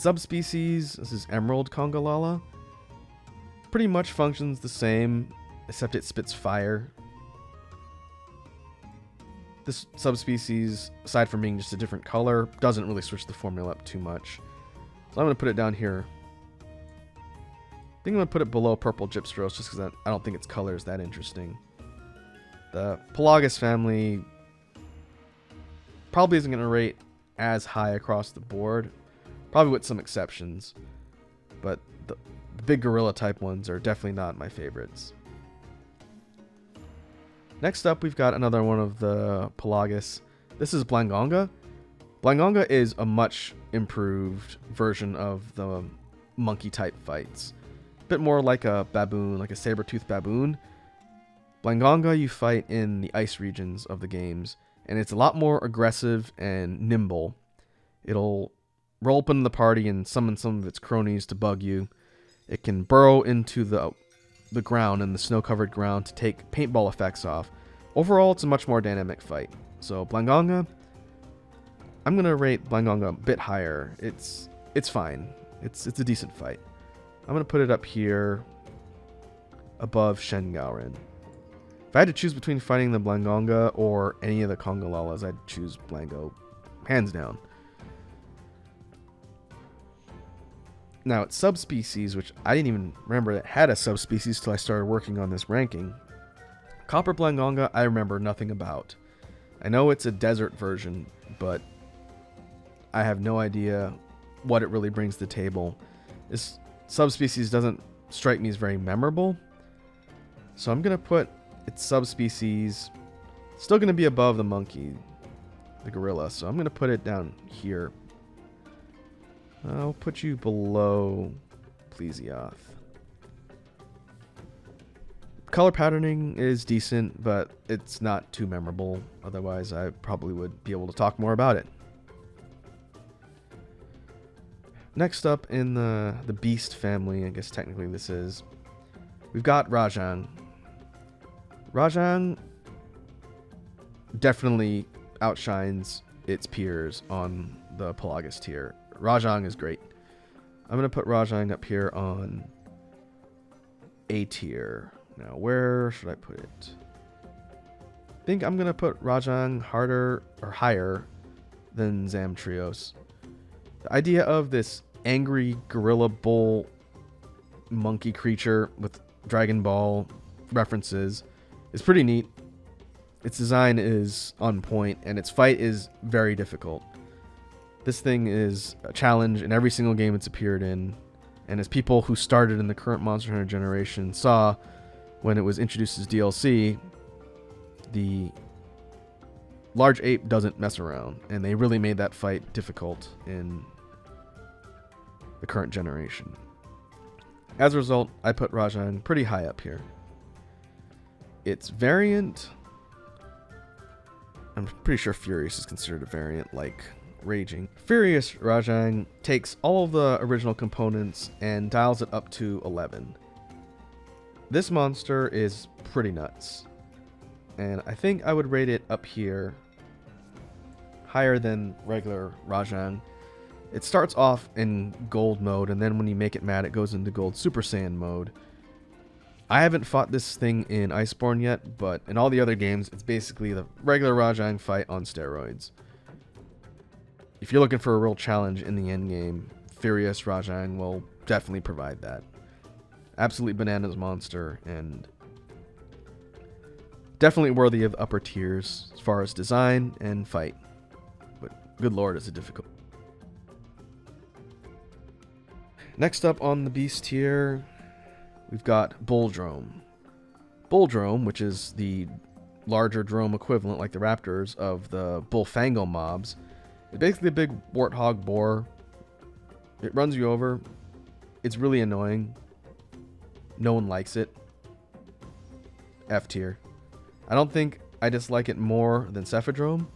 Subspecies, this is Emerald Congalala. Pretty much functions the same, except it spits fire. This subspecies, aside from being just a different color, doesn't really switch the formula up too much. So I'm going to put it down here. I think I'm going to put it below Purple Gypstros just because I don't think its color is that interesting. The Pelagus family probably isn't going to rate as high across the board. Probably with some exceptions. But the big gorilla type ones are definitely not my favorites. Next up, we've got another one of the Pelagus. This is Blangonga. Blangonga is a much improved version of the monkey type fights. A bit more like a baboon, like a saber-toothed baboon. Blangonga you fight in the ice regions of the games, and it's a lot more aggressive and nimble. It'll roll up into the party and summon some of its cronies to bug you. It can burrow into the ground and the snow-covered ground to take paintball effects off. Overall, it's a much more dynamic fight. So Blangonga, I'm gonna rate Blangonga a bit higher. It's fine. It's a decent fight. I'm gonna put it up here above Shengaoren. If I had to choose between fighting the Blangonga or any of the Congolalas, I'd choose Blango, hands down. Now, its subspecies, which I didn't even remember it had a subspecies till I started working on this ranking. Copper Blangonga, I remember nothing about. I know it's a desert version, but I have no idea what it really brings to the table. This subspecies doesn't strike me as very memorable. So I'm going to put its subspecies still going to be above the monkey, the gorilla. So I'm going to put it down here. I'll put you below Plesioth. Color patterning is decent, but it's not too memorable. Otherwise, I probably would be able to talk more about it. Next up in the beast family, I guess technically this is, we've got Rajang. Rajang definitely outshines its peers on the Pelagus tier. Rajang is great. I'm going to put Rajang up here on A tier. Now, where should I put it? I think I'm going to put Rajang harder or higher than Zamtrios. The idea of this angry gorilla bull monkey creature with Dragon Ball references is pretty neat. Its design is on point, and its fight is very difficult. This thing is a challenge in every single game it's appeared in, and as people who started in the current Monster Hunter generation saw when it was introduced as DLC, the large ape doesn't mess around, and they really made that fight difficult in the current generation. As a result, I put Rajang pretty high up here. Its variant, I'm pretty sure Furious is considered a variant like Raging. Furious Rajang takes all of the original components and dials it up to 11. This monster is pretty nuts, and I think I would rate it up here higher than regular Rajang. It starts off in gold mode, and then when you make it mad, it goes into gold Super Saiyan mode. I haven't fought this thing in Iceborne yet, but in all the other games, it's basically the regular Rajang fight on steroids. If you're looking for a real challenge in the endgame, Furious Rajang will definitely provide that. Absolutely bananas monster, and definitely worthy of upper tiers as far as design and fight. But good lord, is it difficult. Next up on the beast tier, we've got Bulldrome. Bulldrome, which is the larger drome equivalent, like the raptors, of the Bullfango mobs. It's basically a big warthog boar. It runs you over. It's really annoying. No one likes it. F tier. I don't think I dislike it more than Cephadrome.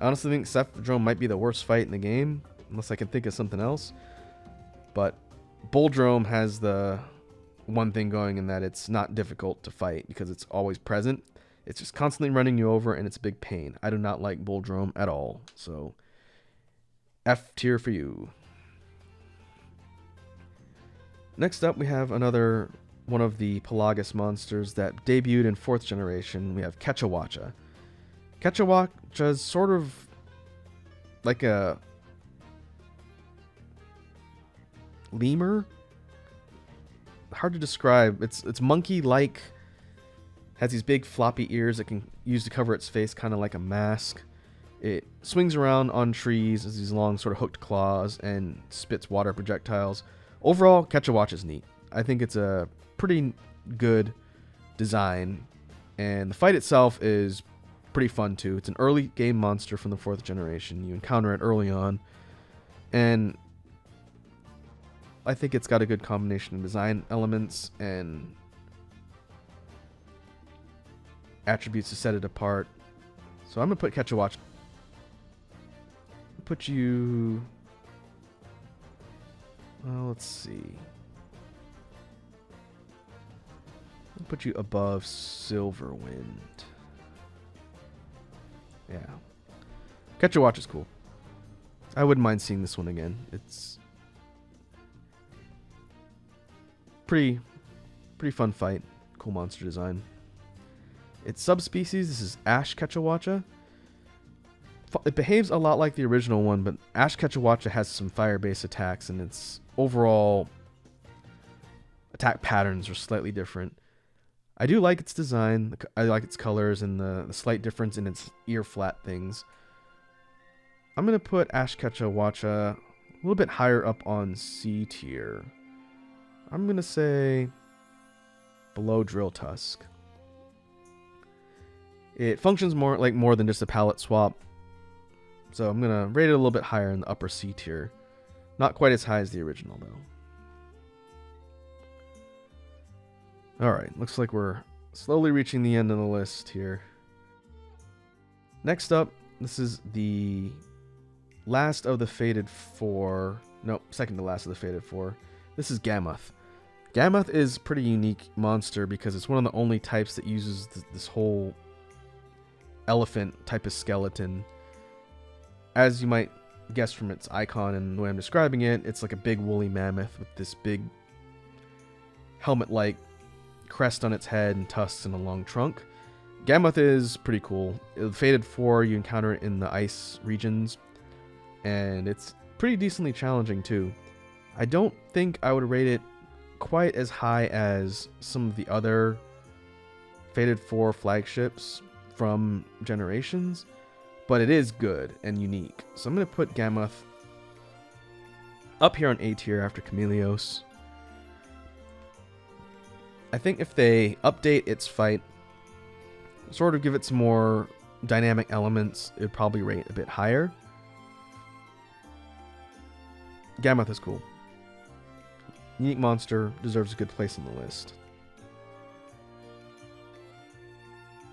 I honestly think Cephadrome might be the worst fight in the game, unless I can think of something else. But Bulldrome has the one thing going in that it's not difficult to fight because it's always present. It's just constantly running you over, and it's a big pain. I do not like Bulldrome at all. So F tier for you. Next up, we have another one of the Pelagus monsters that debuted in 4th generation. We have Quechahuacha. Quechahuacha is sort of like a lemur. Hard to describe. It's monkey-like. Has these big floppy ears it can use to cover its face, kind of like a mask. It swings around on trees as these long sort of hooked claws and spits water projectiles. Overall, Quechahuacha is neat. I think it's a pretty good design, and the fight itself is pretty fun too. It's an early game monster from the 4th generation. You encounter it early on, and I think it's got a good combination of design elements and attributes to set it apart. So I'm gonna put Quechahuacha. Put you. Well, let's see. I'll put you above Silverwind. Yeah. Quechahuacha is cool. I wouldn't mind seeing this one again. It's pretty fun fight. Cool monster design. Its subspecies, this is Ash Quechahuacha. It behaves a lot like the original one, but Ash Quechahuacha has some fire-based attacks, and its overall attack patterns are slightly different. I do like its design. I like its colors and the slight difference in its ear flap things. I'm going to put Ash Quechahuacha a little bit higher up on C tier. I'm going to say below Drill Tusk. It functions more than just a palette swap. So I'm going to rate it a little bit higher in the upper C tier. Not quite as high as the original, though. Alright, looks like we're slowly reaching the end of the list here. Next up, this is the last of the Fated 4. Nope, second to last of the Fated 4. This is Gammoth. Gammoth is a pretty unique monster because it's one of the only types that uses this whole elephant type of skeleton. As you might guess from its icon and the way I'm describing it, it's like a big woolly mammoth with this big helmet-like crest on its head and tusks and a long trunk. Gammoth is pretty cool. The Fated 4, you encounter it in the ice regions, and it's pretty decently challenging too. I don't think I would rate it quite as high as some of the other Fated 4 flagships from Generations, but it is good and unique. So I'm going to put Gammoth up here on A tier after Chameleos. I think if they update its fight, sort of give it some more dynamic elements, it would probably rate a bit higher. Gammoth is cool. Unique monster, deserves a good place on the list.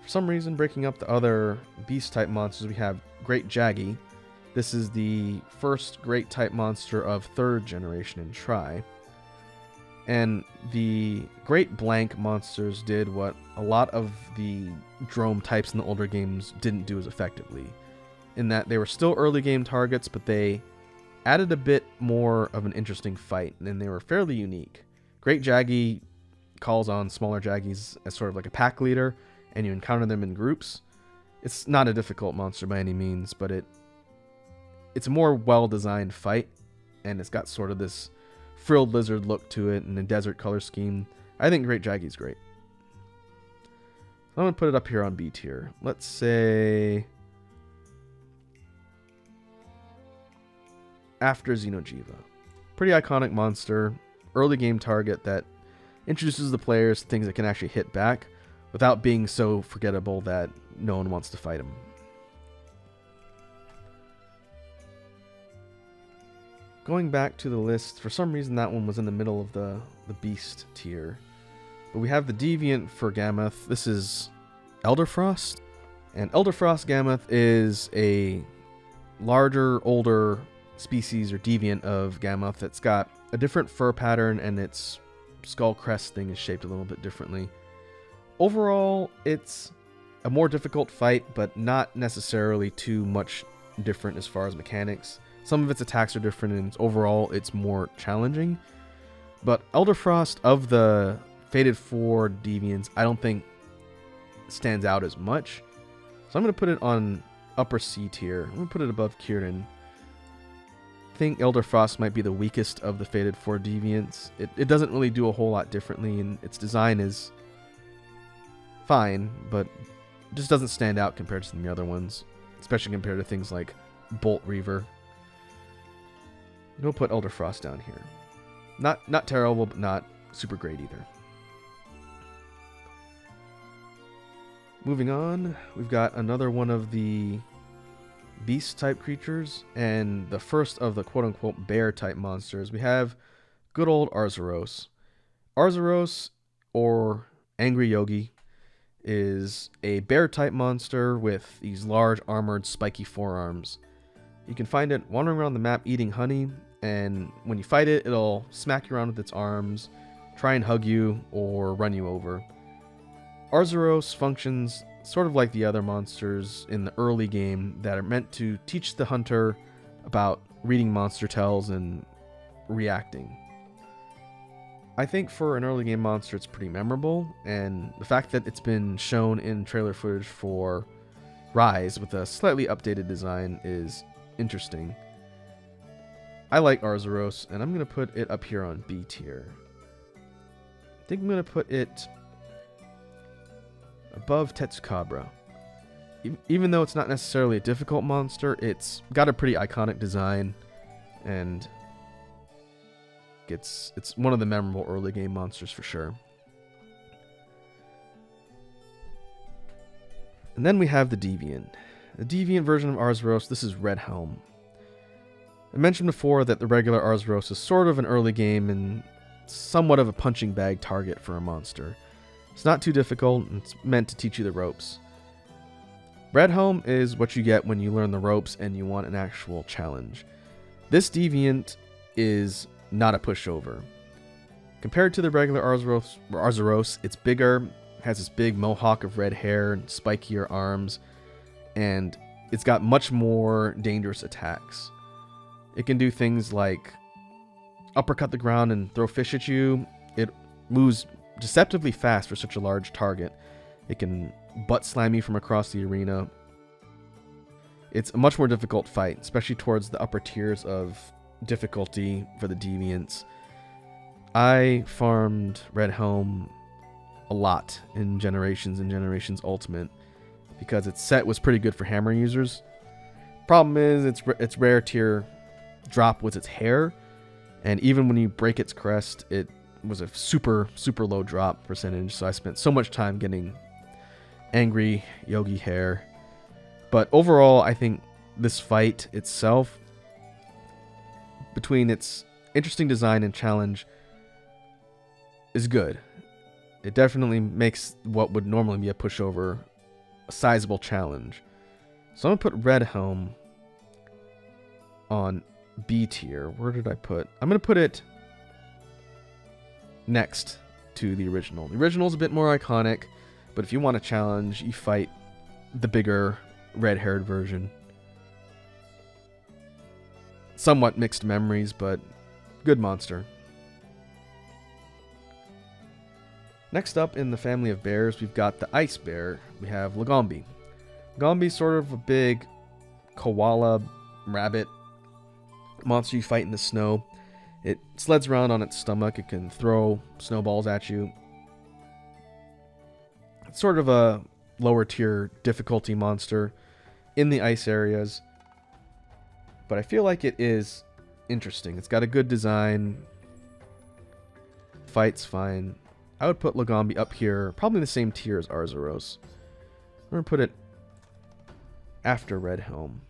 For some reason, breaking up the other beast-type monsters, we have Great Jaggy. This is the first Great-type monster of 3rd generation in Tri. And the Great Blank monsters did what a lot of the Drome types in the older games didn't do as effectively, in that they were still early game targets, but they added a bit more of an interesting fight, and they were fairly unique. Great Jaggy calls on smaller Jaggies as sort of like a pack leader, and you encounter them in groups. It's not a difficult monster by any means, but it's a more well-designed fight, and it's got sort of this frilled lizard look to it and a desert color scheme. I think Great Jaggy's great. I'm going to put it up here on B tier. Let's say after Xeno'jiiva. Pretty iconic monster, early game target that introduces the players to things that can actually hit back without being so forgettable that no one wants to fight him. Going back to the list, for some reason that one was in the middle of the beast tier. But we have the deviant for Gammoth. This is Elderfrost. And Elderfrost Gammoth is a larger, older species or deviant of Gammoth that's got a different fur pattern, and its skull crest thing is shaped a little bit differently. Overall, it's a more difficult fight, but not necessarily too much different as far as mechanics. Some of its attacks are different, and overall it's more challenging. But Elderfrost of the Fated 4 deviants, I don't think stands out as much. So I'm going to put it on upper C tier. I'm going to put it above Kieran. I think Elderfrost might be the weakest of the Fated 4 deviants. It doesn't really do a whole lot differently, and its design is fine, but just doesn't stand out compared to the other ones, especially compared to things like Bolt Reaver. We'll put Elderfrost down here. Not terrible, but not super great either. Moving on, we've got another one of the beast type creatures, and the first of the quote-unquote bear type monsters. We have good old Arzuros. Arzuros, or Angry Yogi, is a bear type monster with these large armored spiky forearms. You can find it wandering around the map eating honey, and when you fight it, it'll smack you around with its arms, try and hug you, or run you over. Arzuros functions sort of like the other monsters in the early game that are meant to teach the hunter about reading monster tells and reacting. I think for an early game monster it's pretty memorable, and the fact that it's been shown in trailer footage for Rise with a slightly updated design is interesting. I like Arzuros, and I'm going to put it up here on B tier. I think I'm going to put it above Tetsukabra. Even though it's not necessarily a difficult monster, it's got a pretty iconic design, and it's one of the memorable early game monsters for sure. And then we have the Deviant. The Deviant version of Arzuros, this is Red Helm. I mentioned before that the regular Arzuros is sort of an early game and somewhat of a punching bag target for a monster. It's not too difficult, and it's meant to teach you the ropes. Red Helm is what you get when you learn the ropes and you want an actual challenge. This Deviant is not a pushover. Compared to the regular Arzuros, it's bigger, has this big mohawk of red hair and spikier arms, and it's got much more dangerous attacks. It can do things like uppercut the ground and throw fish at you. It moves deceptively fast for such a large target. It can butt slam you from across the arena. It's a much more difficult fight, especially towards the upper tiers of difficulty for the Deviants. I farmed Red Helm a lot in Generations and Generations Ultimate because its set was pretty good for hammer users. Problem is, its rare tier drop was its hair, and even when you break its crest, it was a super low drop percentage, so I spent so much time getting Angry Yogi hair. But overall, I think this fight itself, between its interesting design and challenge, is good. It definitely makes what would normally be a pushover a sizable challenge. So I'm going to put Red Helm on B tier. Where did I put? I'm going to put it next to the original. The original is a bit more iconic, but if you want a challenge, you fight the bigger red-haired version. Somewhat mixed memories, but good monster. Next up in the family of bears, we've got the ice bear. We have Lagombi. Lagombi's sort of a big koala rabbit monster you fight in the snow. It sleds around on its stomach. It can throw snowballs at you. It's sort of a lower tier difficulty monster in the ice areas, but I feel like it is interesting. It's got a good design. Fight's fine. I would put Lagombi up here, probably the same tier as Arzuros. I'm going to put it after Red Helm.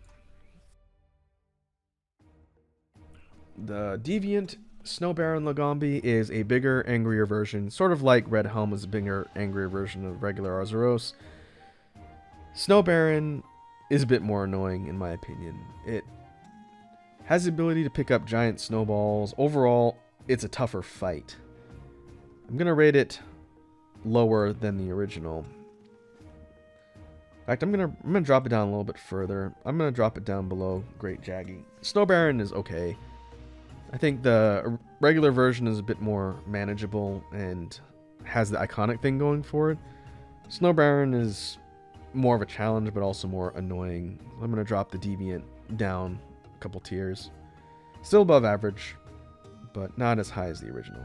The Deviant Snow Baron Lagombi is a bigger, angrier version, sort of like Red Helm is a bigger, angrier version of regular Arzuros. Snow Baron is a bit more annoying in my opinion. It has the ability to pick up giant snowballs. Overall, it's a tougher fight. I'm going to rate it lower than the original. In fact, I'm gonna drop it down a little bit further. I'm going to drop it down below Great Jaggy. Snow Baron is okay. I think the regular version is a bit more manageable and has the iconic thing going for it. Snow Baron is more of a challenge, but also more annoying. I'm going to drop the Deviant down a couple tiers. Still above average, but not as high as the original.